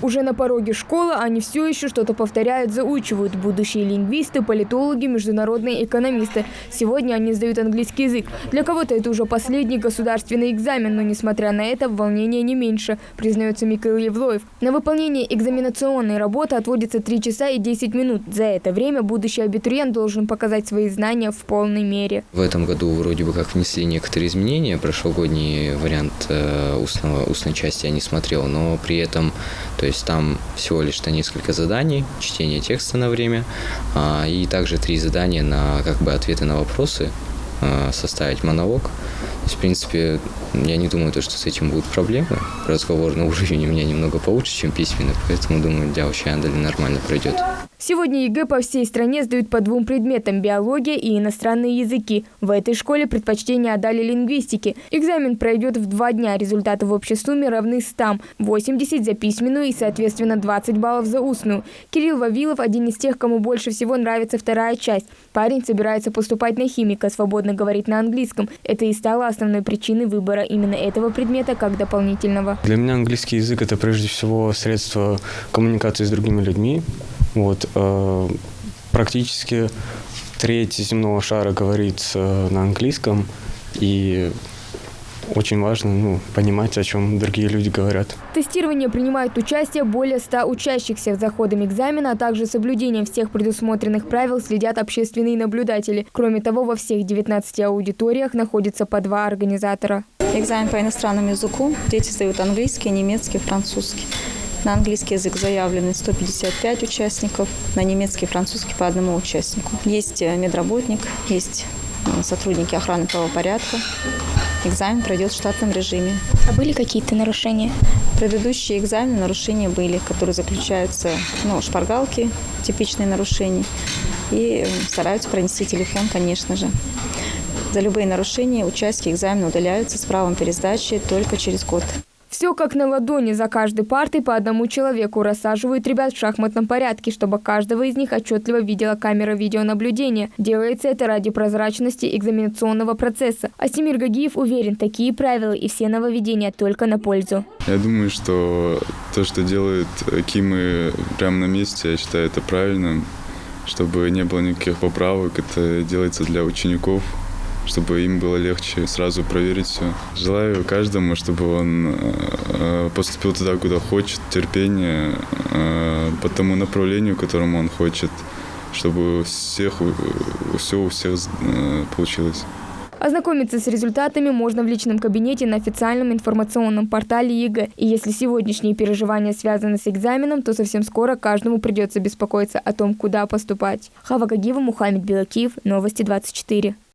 Уже на пороге школы они все еще что-то повторяют, заучивают. Будущие лингвисты, политологи, международные экономисты. Сегодня они сдают английский язык. Для кого-то это уже последний государственный экзамен, но несмотря на это волнение не меньше, признается Михаил Евлоев. На выполнение экзаменационной работы отводится 3 часа и 10 минут. За это время будущий абитуриент должен показать свои знания в полной мере. В этом году вроде бы как внесли некоторые изменения. Прошлогодний вариант устной части я не смотрел, но при этом, то есть там всего лишь несколько заданий, чтение текста на время, и также 3 задания на ответы на вопросы, составить монолог. То есть, в принципе, я не думаю, что с этим будут проблемы. Разговорный уровень у меня немного получше, чем письменный, поэтому, думаю, для учеников нормально пройдет. Сегодня ЕГЭ по всей стране сдают по 2 предметам – биология и иностранные языки. В этой школе предпочтение отдали лингвистике. Экзамен пройдет в 2 дня. Результаты в общей сумме равны 100. 80 за письменную и, соответственно, 20 баллов за устную. Кирилл Вавилов – один из тех, кому больше всего нравится вторая часть. Парень собирается поступать на химика, свободно говорит на английском. Это и стало основной причиной выбора именно этого предмета как дополнительного. Для меня английский язык – это прежде всего средство коммуникации с другими людьми. Практически треть земного шара говорит на английском, и очень важно понимать, о чем другие люди говорят. В тестировании принимают участие более 100 учащихся. За ходом экзамена, а также соблюдением всех предусмотренных правил следят общественные наблюдатели. Кроме того, во всех 19 аудиториях находится по 2 организатора. Экзамен по иностранному языку. Дети сдают английский, немецкий, французский. На английский язык заявлены 155 участников, на немецкий и французский по 1 участнику. Есть медработник, есть сотрудники охраны правопорядка. Экзамен пройдет в штатном режиме. А были какие-то нарушения? Предыдущие экзамены нарушения были, которые заключаются шпаргалки, типичные нарушения, и стараются пронести телефон, конечно же. За любые нарушения участники экзамена удаляются с правом пересдачи только через год. Все как на ладони. За каждой партой по 1 человеку рассаживают ребят в шахматном порядке, чтобы каждого из них отчетливо видела камера видеонаблюдения. Делается это ради прозрачности экзаменационного процесса. Асимир Гагиев уверен, такие правила и все нововведения только на пользу. Я думаю, что то, что делают КИМы прямо на месте, я считаю это правильным, чтобы не было никаких поправок. Это делается для учеников, чтобы им было легче сразу проверить все. Желаю каждому, чтобы он поступил туда, куда хочет, терпение по тому направлению, которому он хочет, чтобы все у всех получилось. Ознакомиться с результатами можно в личном кабинете на официальном информационном портале ЕГЭ. И если сегодняшние переживания связаны с экзаменом, то совсем скоро каждому придется беспокоиться о том, куда поступать. Хава Гагиева, Мухаммед Белакиев, Новости 24.